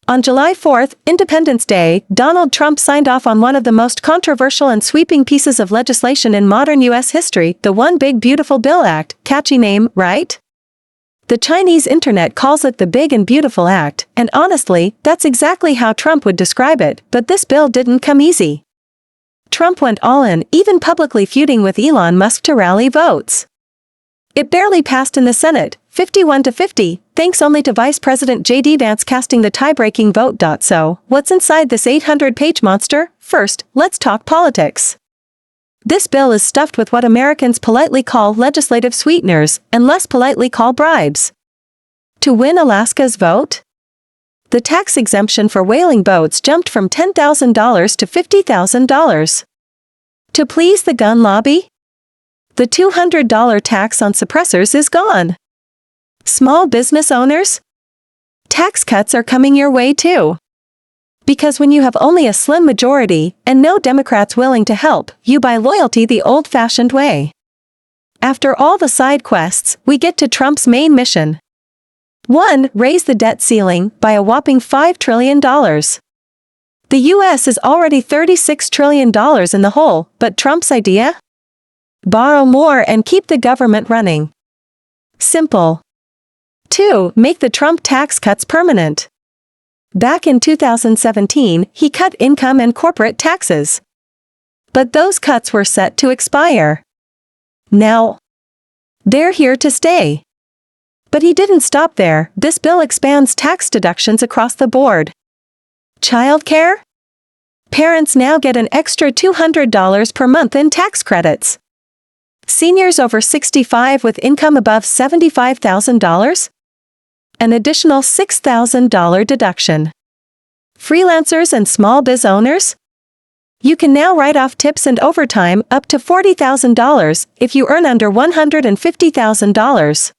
On July 4, Independence Day, Donald Trump signed off on one of the most controversial and sweeping pieces of legislation in modern U.S. history, the One Big Beautiful Bill Act. Catchy name, right? The Chinese internet calls it the Big and Beautiful Act, and honestly, that's exactly how Trump would describe it, but this bill didn't come easy. Trump went all in, even publicly feuding with Elon Musk to rally votes. It barely passed in the Senate, 51-50, thanks only to Vice President J.D. Vance casting the tie-breaking vote. So, what's inside this 800-page monster? First, let's talk politics. This bill is stuffed with what Americans politely call legislative sweeteners, and less politely call bribes. To win Alaska's vote? The tax exemption for whaling boats jumped from $10,000 to $50,000. To please the gun lobby? The $200 tax on suppressors is gone. Small business owners? Tax cuts are coming your way too. Because when you have only a slim majority, and no Democrats willing to help, you buy loyalty the old-fashioned way. After all the side quests, we get to Trump's main mission. 1. Raise the debt ceiling by a whopping $5 trillion. The U.S. is already $36 trillion in the hole, but Trump's idea? Borrow more and keep the government running. Simple. 2. Make the Trump tax cuts permanent. Back in 2017, he cut income and corporate taxes. But those cuts were set to expire. Now, they're here to stay. But he didn't stop there. This bill expands tax deductions across the board. Childcare? Parents now get an extra $200 per month in tax credits. Seniors over 65 with income above $75,000? An additional $6,000 deduction. Freelancers and small biz owners? You can now write off tips and overtime up to $40,000 if you earn under $150,000.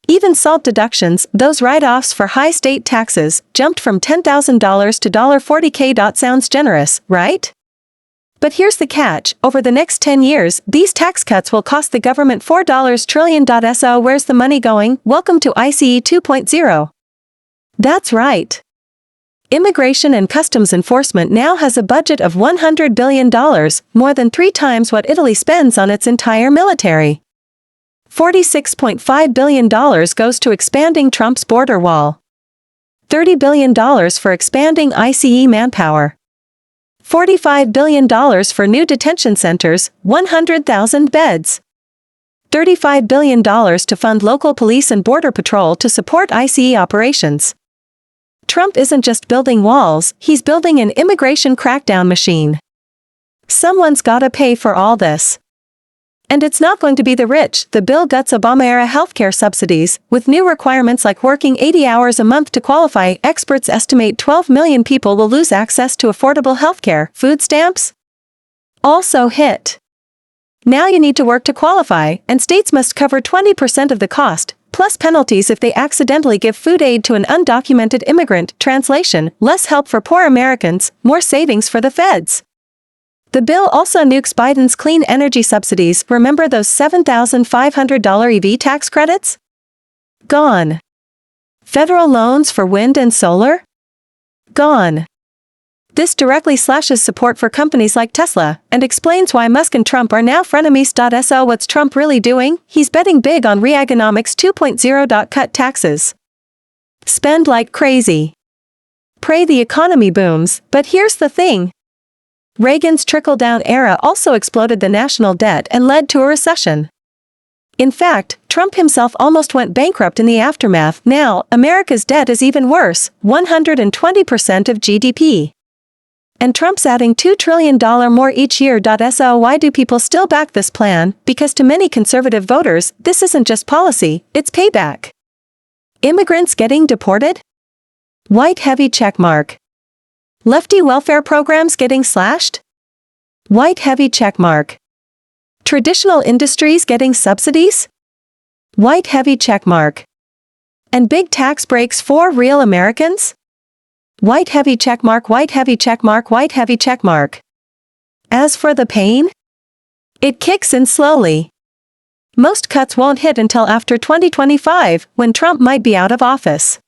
Even SALT deductions, those write-offs for high state taxes, jumped from $10,000 to $40K. Sounds generous, right? But here's the catch, over the next 10 years, these tax cuts will cost the government $4 trillion. So where's the money going? Welcome to ICE 2.0. That's right. Immigration and Customs Enforcement now has a budget of $100 billion, more than 3 times what Italy spends on its entire military. $46.5 billion goes to expanding Trump's border wall. $30 billion for expanding ICE manpower. $45 billion for new detention centers, 100,000 beds. $35 billion to fund local police and border patrol to support ICE operations. Trump isn't just building walls, he's building an immigration crackdown machine. Someone's gotta pay for all this. And it's not going to be the rich. The bill guts Obama-era healthcare subsidies, with new requirements like working 80 hours a month to qualify. Experts estimate 12 million people will lose access to affordable healthcare. Food stamps? Also hit. Now you need to work to qualify, and states must cover 20% of the cost, plus penalties if they accidentally give food aid to an undocumented immigrant. Translation: less help for poor Americans, more savings for the feds. The bill also nukes Biden's clean energy subsidies. Remember those $7,500 EV tax credits? Gone. Federal loans for wind and solar? Gone. This directly slashes support for companies like Tesla, and explains why Musk and Trump are now frenemies. So what's Trump really doing? He's betting big on Reaganomics 2.0. Cut taxes. Spend like crazy. Pray the economy booms. But here's the thing. Reagan's trickle-down era also exploded the national debt and led to a recession. In fact, Trump himself almost went bankrupt in the aftermath. Now, America's debt is even worse, 120% of GDP. And Trump's adding $2 trillion more each year. So why do people still back this plan? Because to many conservative voters, this isn't just policy, it's payback. Immigrants getting deported? White heavy checkmark. Lefty welfare programs getting slashed? White heavy checkmark. Traditional industries getting subsidies? White heavy checkmark. And big tax breaks for real Americans? White heavy checkmark. White heavy checkmark. White heavy checkmark. As for the pain? It kicks in slowly. Most cuts won't hit until after 2025, when Trump might be out of office.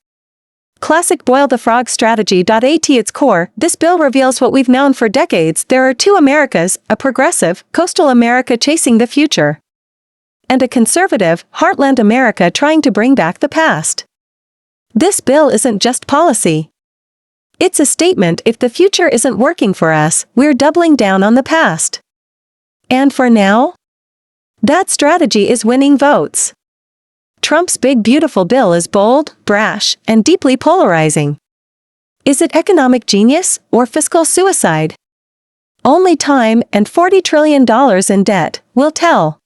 Classic boil the frog strategy. At its core, this bill reveals what we've known for decades: there are two Americas, a progressive, coastal America chasing the future, and a conservative, heartland America trying to bring back the past. This bill isn't just policy. It's a statement: if the future isn't working for us, we're doubling down on the past. And for now, that strategy is winning votes. Trump's big beautiful bill is bold, brash, and deeply polarizing. Is it economic genius or fiscal suicide? Only time and $40 trillion in debt will tell.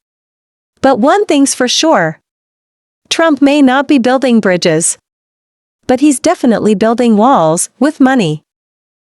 But one thing's for sure. Trump may not be building bridges, but he's definitely building walls with money.